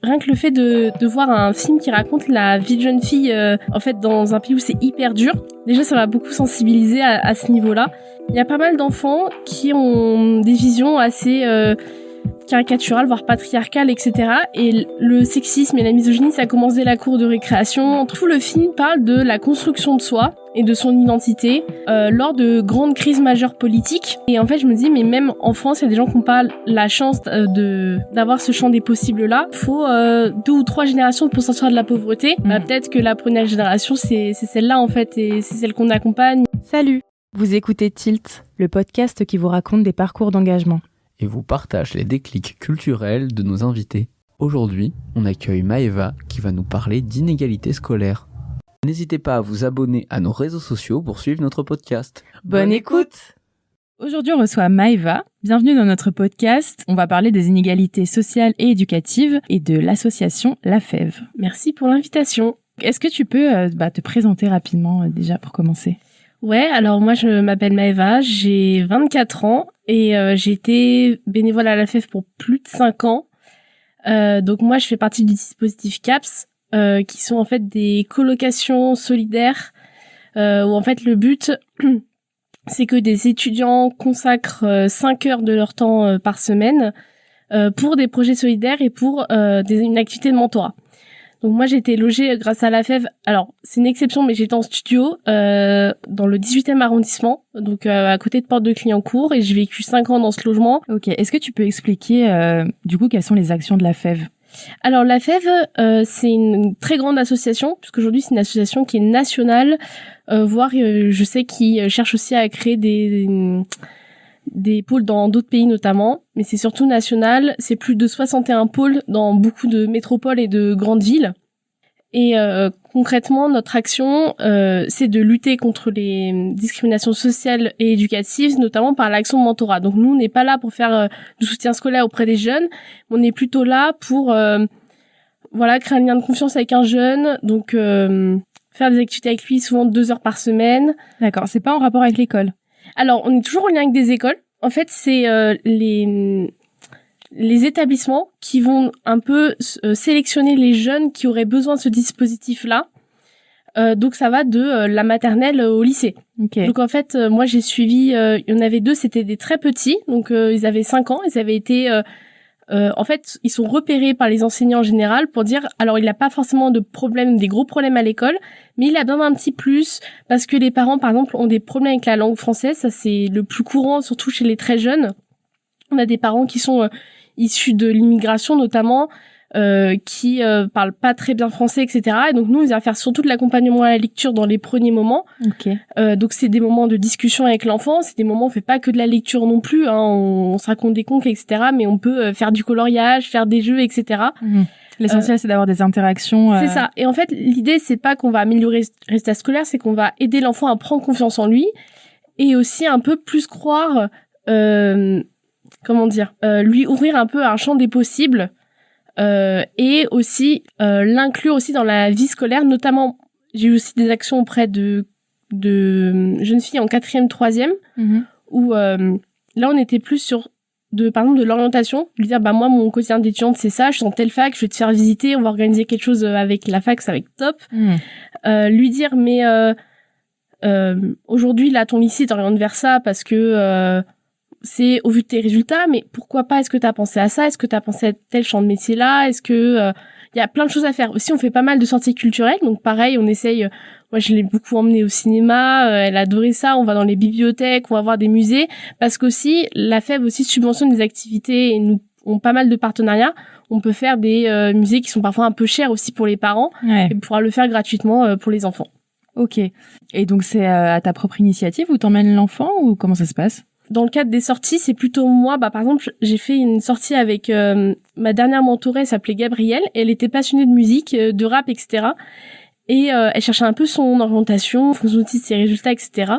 Rien que le fait de voir un film qui raconte la vie de jeune fille en fait dans un pays où c'est hyper dur, déjà ça m'a beaucoup sensibilisée à ce niveau-là. Il y a pas mal d'enfants qui ont des visions assez caricaturales, voire patriarcales, etc. Et le sexisme et la misogynie, ça commence dès la cour de récréation. Tout le film parle de la construction de soi et de son identité lors de grandes crises majeures politiques. Et en fait, je me dis, mais même en France, il y a des gens qui n'ont pas la chance d'avoir ce champ des possibles-là. Il faut 2 ou 3 générations pour sortir de la pauvreté. Peut-être que la première génération, c'est celle-là, en fait, et c'est celle qu'on accompagne. Salut, vous écoutez Tilt, le podcast qui vous raconte des parcours d'engagement. Et vous partage les déclics culturels de nos invités. Aujourd'hui, on accueille Maëva qui va nous parler d'inégalité scolaire. N'hésitez pas à vous abonner à nos réseaux sociaux pour suivre notre podcast. Bonne écoute! Aujourd'hui, on reçoit Maëva. Bienvenue dans notre podcast. On va parler des inégalités sociales et éducatives et de l'association La Fève. Merci pour l'invitation. Est-ce que tu peux te présenter rapidement déjà pour commencer? Ouais, alors moi je m'appelle Maëva, j'ai 24 ans et j'ai été bénévole à la FEV pour plus de 5 ans. Donc moi je fais partie du dispositif CAPS, qui sont en fait des colocations solidaires, où en fait le but c'est que des étudiants consacrent 5 heures de leur temps par semaine pour des projets solidaires et pour une activité de mentorat. Donc moi j'ai été logée grâce à la FEV. Alors c'est une exception, mais j'étais en studio dans le 18e arrondissement, donc à côté de Porte de Clignancourt, et j'ai vécu 5 ans dans ce logement. Ok, est-ce que tu peux expliquer du coup quelles sont les actions de la FEV? Alors la FEV, c'est une très grande association, puisqu'aujourd'hui c'est une association qui est nationale, voire je sais qu'ils cherchent aussi à créer des pôles dans d'autres pays notamment, mais c'est surtout national. C'est plus de 61 pôles dans beaucoup de métropoles et de grandes villes. Et concrètement, notre action, c'est de lutter contre les discriminations sociales et éducatives, notamment par l'action de mentorat. Donc nous, on n'est pas là pour faire du soutien scolaire auprès des jeunes, on est plutôt là pour créer un lien de confiance avec un jeune, donc faire des activités avec lui, souvent 2 heures par semaine. D'accord, c'est pas en rapport avec l'école? Alors, on est toujours en lien avec des écoles. En fait, c'est les établissements qui vont un peu sélectionner les jeunes qui auraient besoin de ce dispositif-là. Donc, ça va de la maternelle au lycée. Okay. Donc, en fait, moi, j'ai suivi... il y en avait 2, c'était des très petits. Donc, ils avaient 5 ans. Ils avaient été... en fait, ils sont repérés par les enseignants en général pour dire, alors il n'a pas forcément de problème, des gros problèmes à l'école, mais il a besoin d'un petit plus parce que les parents, par exemple, ont des problèmes avec la langue française. Ça, c'est le plus courant, surtout chez les très jeunes. On a des parents qui sont issus de l'immigration, notamment, qui parlent pas très bien français, etc. Et donc nous, on vient faire surtout de l'accompagnement à la lecture dans les premiers moments. Okay. Donc c'est des moments de discussion avec l'enfant, c'est des moments où on fait pas que de la lecture non plus, hein. On se raconte des contes, etc. Mais on peut faire du coloriage, faire des jeux, etc. L'essentiel, c'est d'avoir des interactions. C'est ça. Et en fait, l'idée, c'est pas qu'on va améliorer le résultat scolaire, c'est qu'on va aider l'enfant à prendre confiance en lui et aussi un peu plus croire, lui ouvrir un peu un champ des possibles. Et aussi l'inclure aussi dans la vie scolaire, notamment j'ai eu aussi des actions auprès de jeunes filles en 4e, 3e, où là on était plus sur par exemple de l'orientation, lui dire moi mon quotidien d'étudiante c'est ça, je suis en telle fac, je vais te faire visiter, on va organiser quelque chose avec la fac, ça va être top. Lui dire mais aujourd'hui là ton lycée t'oriente vers ça parce que c'est au vu de tes résultats, mais pourquoi pas, est-ce que tu as pensé à ça, est-ce que tu as pensé à tel champ de métier là, est-ce que y a plein de choses à faire. Aussi on fait pas mal de sorties culturelles, donc pareil on essaye, moi je l'ai beaucoup emmenée au cinéma, elle adorait ça, on va dans les bibliothèques, on va voir des musées, parce qu'aussi la FEV aussi subventionne des activités et nous ont pas mal de partenariats. On peut faire des musées qui sont parfois un peu chers aussi pour les parents, et pouvoir le faire gratuitement pour les enfants. Ok. Et donc c'est à ta propre initiative ou t'emmènes l'enfant ou comment ça se passe? Dans le cadre des sorties, c'est plutôt moi. Par exemple, j'ai fait une sortie avec ma dernière mentorée, elle s'appelait Gabrielle. Et elle était passionnée de musique, de rap, etc. Et elle cherchait un peu son orientation, en fonction aussi de ses résultats, etc.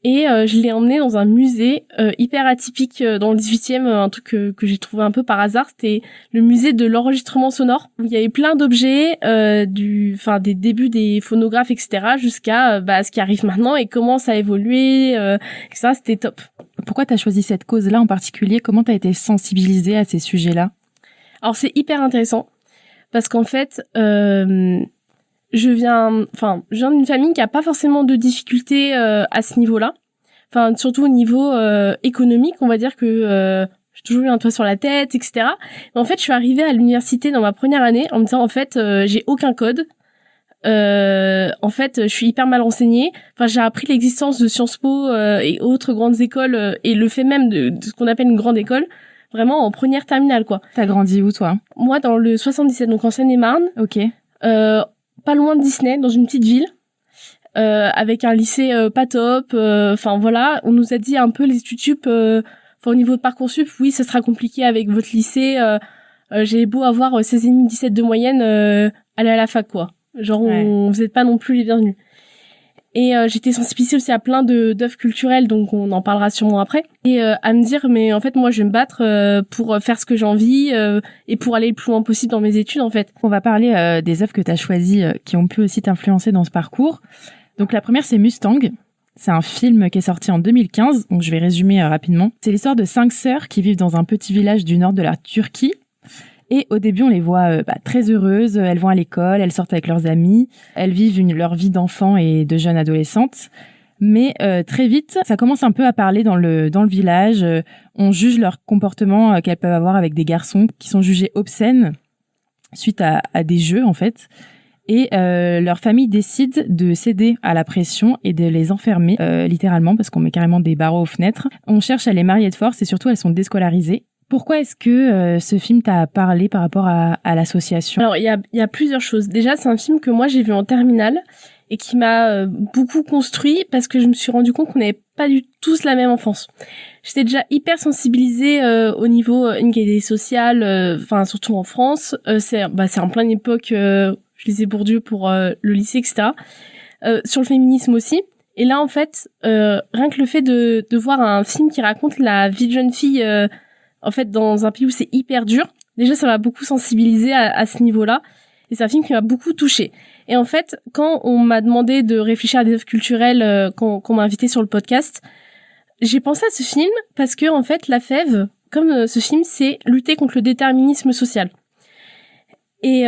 Et je l'ai emmenée dans un musée hyper atypique dans le 18e, un truc que j'ai trouvé un peu par hasard. C'était le musée de l'enregistrement sonore, où il y avait plein d'objets, des débuts des phonographes, etc., jusqu'à ce qui arrive maintenant et comment ça a évolué, etc. C'était top. Pourquoi t'as choisi cette cause-là en particulier? Comment t'as été sensibilisée à ces sujets-là? Alors c'est hyper intéressant. parce qu'en fait, je viens d'une famille qui a pas forcément de difficultés à ce niveau-là. Enfin, surtout au niveau économique, on va dire que j'ai toujours eu un toit sur la tête, etc. Mais en fait, je suis arrivée à l'université dans ma première année en me disant, en fait, j'ai aucun code. En fait, je suis hyper mal renseignée. Enfin, j'ai appris l'existence de Sciences Po et autres grandes écoles et le fait même de ce qu'on appelle une grande école, vraiment en première terminale, quoi. T'as grandi où, toi? Moi, dans le 77, donc en Seine-et-Marne. Ok. Pas loin de Disney, dans une petite ville. Avec un lycée pas top. Enfin, voilà, on nous a dit un peu les études sup, au niveau de Parcoursup, oui, ça sera compliqué avec votre lycée. J'ai beau avoir 16,5, 17 de moyenne, aller à la fac, quoi. Genre, vous êtes pas non plus les bienvenus. Et j'étais sensibilisée aussi à plein d'œuvres culturelles, donc on en parlera sûrement après. Et à me dire, mais en fait, moi, je vais me battre pour faire ce que j'ai envie et pour aller le plus loin possible dans mes études, en fait. On va parler des œuvres que tu as choisies qui ont pu aussi t'influencer dans ce parcours. Donc la première, c'est Mustang. C'est un film qui est sorti en 2015, donc je vais résumer rapidement. C'est l'histoire de 5 sœurs qui vivent dans un petit village du nord de la Turquie. Et au début, on les voit très heureuses. Elles vont à l'école, elles sortent avec leurs amis, elles vivent leur vie d'enfant et de jeune adolescente. Mais très vite, ça commence un peu à parler dans le village. On juge leur comportement qu'elles peuvent avoir avec des garçons qui sont jugés obscènes suite à des jeux, en fait. Et leur famille décide de céder à la pression et de les enfermer, littéralement, parce qu'on met carrément des barreaux aux fenêtres. On cherche à les marier de force et surtout, elles sont déscolarisées. Pourquoi est-ce que ce film t'a parlé par rapport à l'association? Alors, il y a plusieurs choses. Déjà, c'est un film que moi, j'ai vu en terminale et qui m'a beaucoup construit parce que je me suis rendu compte qu'on n'avait pas du tout la même enfance. J'étais déjà hyper sensibilisée au niveau inégalité sociale, surtout en France. C'est en pleine époque, je lisais Bourdieu pour le lycée, etc. Sur le féminisme aussi. Et là, en fait, rien que le fait de voir un film qui raconte la vie de jeune fille en fait, dans un pays où c'est hyper dur, déjà, ça m'a beaucoup sensibilisée à ce niveau-là. Et c'est un film qui m'a beaucoup touchée. Et en fait, quand on m'a demandé de réfléchir à des œuvres culturelles, qu'on m'a invité sur le podcast, j'ai pensé à ce film parce que, en fait, la FEV, comme ce film, c'est lutter contre le déterminisme social. Et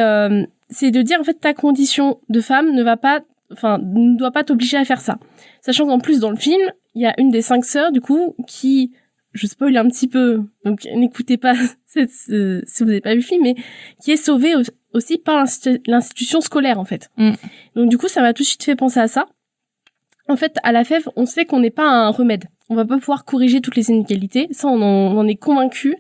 c'est de dire, en fait, ta condition de femme ne doit pas t'obliger à faire ça. Sachant qu'en plus, dans le film, il y a une des 5 sœurs, du coup, qui... je spoil un petit peu, donc n'écoutez pas si vous n'avez pas vu le film, mais qui est sauvée aussi par l'institution scolaire, en fait. Donc du coup, ça m'a tout de suite fait penser à ça. En fait, à la FEV, on sait qu'on n'est pas un remède. On va pas pouvoir corriger toutes les inégalités. Ça, on en est convaincu.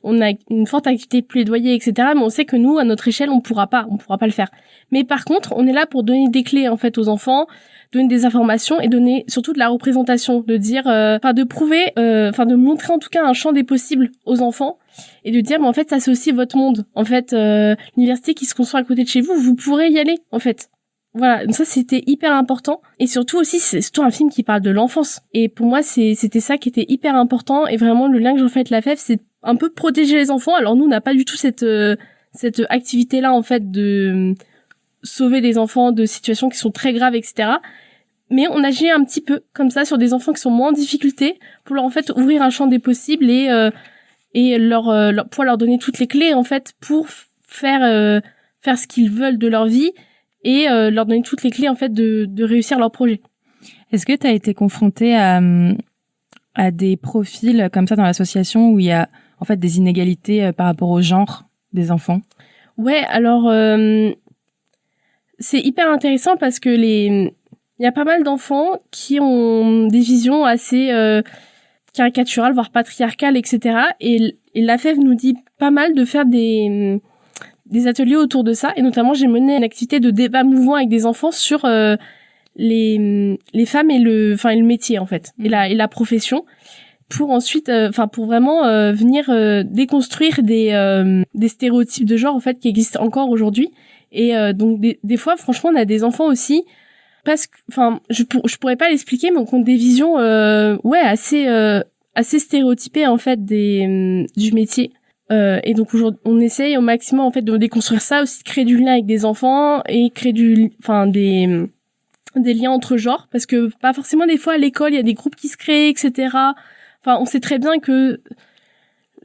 On a une forte activité de plaidoyer, etc. Mais on sait que nous, à notre échelle, on pourra pas le faire. Mais par contre, on est là pour donner des clés, en fait, aux enfants, donner des informations et donner surtout de la représentation, de dire, de prouver, de montrer en tout cas un champ des possibles aux enfants et de dire, mais en fait, ça c'est aussi votre monde. En fait, l'université qui se construit à côté de chez vous, vous pourrez y aller, en fait. Voilà, donc ça c'était hyper important et surtout aussi c'est surtout un film qui parle de l'enfance et pour moi c'était ça qui était hyper important et vraiment le lien que j'en fais avec la FEF c'est un peu protéger les enfants. Alors nous on n'a pas du tout cette activité là en fait de sauver des enfants de situations qui sont très graves, etc. Mais on agit un petit peu comme ça sur des enfants qui sont moins en difficulté pour leur en fait ouvrir un champ des possibles et pouvoir leur donner toutes les clés en fait pour faire ce qu'ils veulent de leur vie et leur donner toutes les clés en fait de réussir leur projet. Est-ce que tu as été confrontée à des profils comme ça dans l'association où il y a en fait des inégalités par rapport au genre des enfants? Ouais, alors c'est hyper intéressant parce que il y a pas mal d'enfants qui ont des visions assez caricaturales, voire patriarcales, etc. Et la FEV nous dit pas mal de faire des ateliers autour de ça. Et notamment, j'ai mené une activité de débat mouvant avec des enfants sur les femmes et le métier, en fait, et la profession, pour ensuite, pour vraiment venir déconstruire des stéréotypes de genre, en fait, qui existent encore aujourd'hui. Et donc, des fois, franchement, on a des enfants aussi parce que, je pourrais pas l'expliquer, mais on a des visions, assez stéréotypées en fait du métier. Et donc aujourd'hui, on essaye au maximum en fait de déconstruire ça, aussi de créer du lien avec des enfants et créer des liens entre genres, parce que pas forcément des fois à l'école il y a des groupes qui se créent, etc. Enfin, on sait très bien que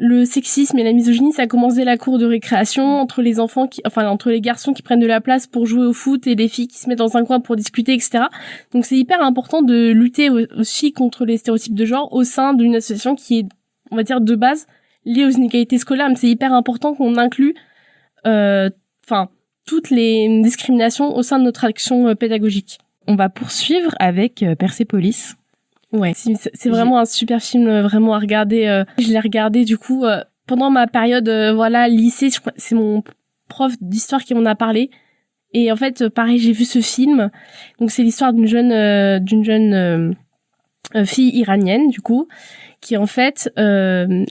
le sexisme et la misogynie, ça commence dès la cour de récréation, entre les entre les garçons qui prennent de la place pour jouer au foot et les filles qui se mettent dans un coin pour discuter, etc. Donc c'est hyper important de lutter aussi contre les stéréotypes de genre au sein d'une association qui est, on va dire, de base liée aux inégalités scolaires. Mais c'est hyper important qu'on inclue, toutes les discriminations au sein de notre action pédagogique. On va poursuivre avec Persepolis. Ouais, c'est vraiment un super film, vraiment à regarder. Je l'ai regardé du coup pendant ma période lycée. Je crois, c'est mon prof d'histoire qui m'en a parlé. Et en fait, pareil, j'ai vu ce film. Donc c'est l'histoire d'une jeune fille iranienne du coup, qui en fait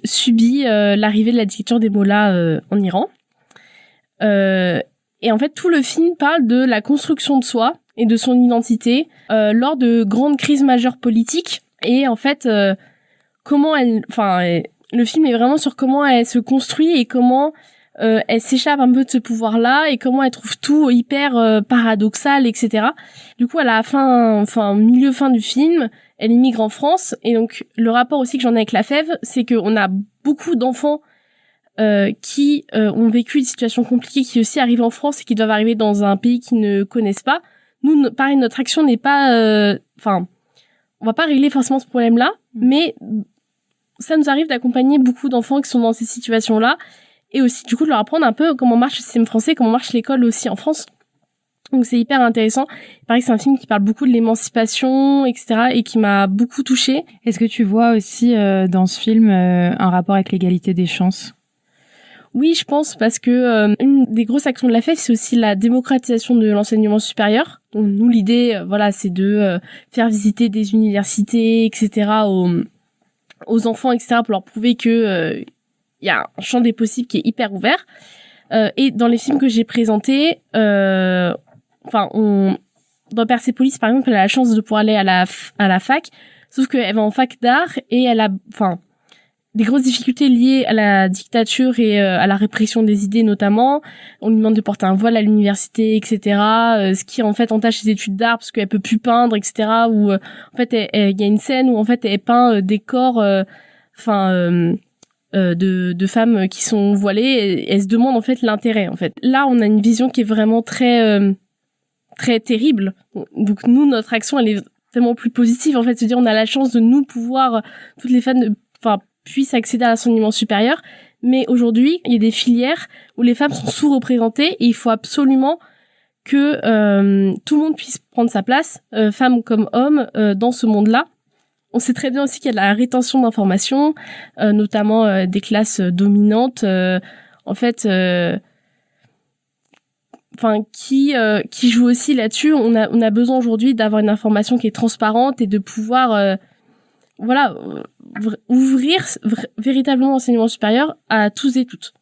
subit l'arrivée de la dictature des mollahs en Iran. Et en fait, tout le film parle de la construction de soi et de son identité lors de grandes crises majeures politiques. Et en fait, le film est vraiment sur comment elle se construit et comment elle s'échappe un peu de ce pouvoir-là et comment elle trouve tout hyper paradoxal, etc. Du coup, à la fin du film, elle immigre en France. Et donc, le rapport aussi que j'en ai avec la FEV, c'est qu'on a beaucoup d'enfants qui ont vécu des situations compliquées, qui aussi arrivent en France et qui doivent arriver dans un pays qu'ils ne connaissent pas. Nous, pareil, notre action n'est pas... on va pas régler forcément ce problème-là, mais ça nous arrive d'accompagner beaucoup d'enfants qui sont dans ces situations-là, et aussi, du coup, de leur apprendre un peu comment marche le système français, comment marche l'école aussi en France. Donc c'est hyper intéressant. Il paraît que c'est un film qui parle beaucoup de l'émancipation, etc., et qui m'a beaucoup touchée. Est-ce que tu vois aussi dans ce film un rapport avec l'égalité des chances ? Oui, je pense, parce que une des grosses actions de la FEF, c'est aussi la démocratisation de l'enseignement supérieur. Donc nous, l'idée, c'est de faire visiter des universités, etc., aux enfants, etc., pour leur prouver que y a un champ des possibles qui est hyper ouvert. Et dans les films que j'ai présentés, dans Persepolis, par exemple, elle a la chance de pouvoir aller à la fac, sauf qu'elle va en fac d'art et elle a, des grosses difficultés liées à la dictature et à la répression des idées notamment. On lui demande de porter un voile à l'université, etc. Ce qui en fait entache ses études d'art parce qu'elle peut plus peindre, etc. Ou en fait il y a une scène où en fait elle peint des corps, de femmes qui sont voilées. Et elle se demande en fait l'intérêt. En fait, là on a une vision qui est vraiment très très terrible. Donc nous, notre action elle est tellement plus positive en fait. Se dire on a la chance de nous pouvoir toutes les femmes puissent accéder à l'enseignement supérieur, mais aujourd'hui, il y a des filières où les femmes sont sous-représentées et il faut absolument que tout le monde puisse prendre sa place, femmes comme hommes, dans ce monde-là. On sait très bien aussi qu'il y a de la rétention d'informations, notamment des classes dominantes, qui jouent aussi là-dessus. On a besoin aujourd'hui d'avoir une information qui est transparente et de pouvoir ouvrir véritablement l'enseignement supérieur à tous et toutes.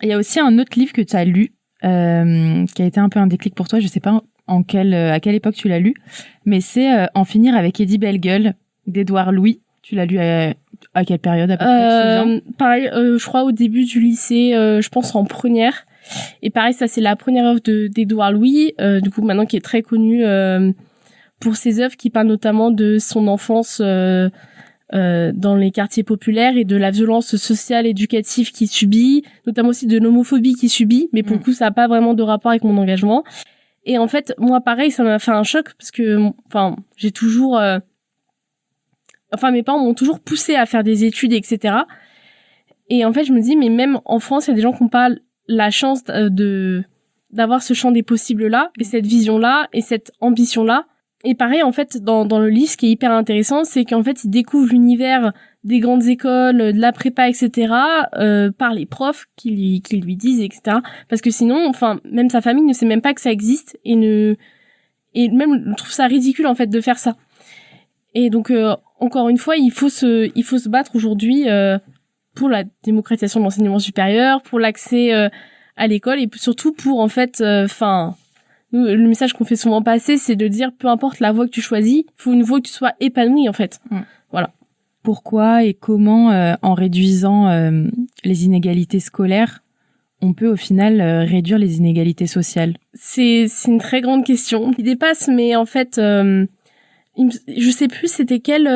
Il y a aussi un autre livre que tu as lu, qui a été un peu un déclic pour toi. Je sais pas à quelle époque tu l'as lu, mais c'est En finir avec Eddie Bellegueule d'Édouard Louis. Tu l'as lu à quelle période à peu près? Pareil, je crois au début du lycée, je pense en première. Et pareil, ça c'est la première œuvre d'Édouard Louis, du coup maintenant qui est très connu pour ses œuvres qui parlent notamment de son enfance dans les quartiers populaires et de la violence sociale éducative qu'il subit, notamment aussi de l'homophobie qu'il subit, mais pour le coup ça n'a pas vraiment de rapport avec mon engagement. Et en fait, moi pareil, ça m'a fait un choc parce que j'ai toujours mes parents m'ont toujours poussé à faire des études, etc. Et en fait, je me dis, mais même en France, il y a des gens qui n'ont pas la chance d'avoir ce champ des possibles-là, et cette vision-là, et cette ambition-là. Et pareil, en fait, dans le livre, ce qui est hyper intéressant, c'est qu'en fait, il découvre l'univers des grandes écoles, de la prépa, etc., par les profs qui lui disent, etc. Parce que sinon, même sa famille ne sait même pas que ça existe et même trouve ça ridicule, en fait, de faire ça. Et donc, encore une fois, il faut se battre aujourd'hui pour la démocratisation de l'enseignement supérieur, pour l'accès à l'école et surtout pour, en fait, le message qu'on fait souvent passer, c'est de dire peu importe la voie que tu choisis, il faut une voie que tu sois épanoui en fait. Voilà. Pourquoi et comment, en réduisant les inégalités scolaires, on peut au final réduire les inégalités sociales? C'est une très grande question qui dépasse, mais en fait, il je sais plus c'était quel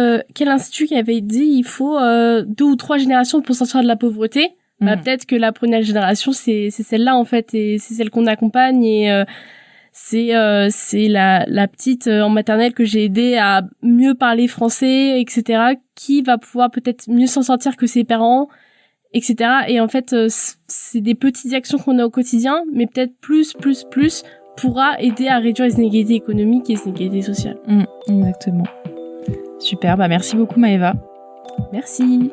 institut qui avait dit il faut 2 ou 3 générations pour sortir de la pauvreté. Bah peut-être que la première génération c'est celle-là en fait, et c'est celle qu'on accompagne, et c'est la petite en maternelle que j'ai aidée à mieux parler français, etc., qui va pouvoir peut-être mieux s'en sortir que ses parents, etc. Et en fait c'est des petites actions qu'on a au quotidien, mais peut-être plus pourra aider à réduire les inégalités économiques et les inégalités sociales. Exactement. Super, bah merci beaucoup Maëva. Merci.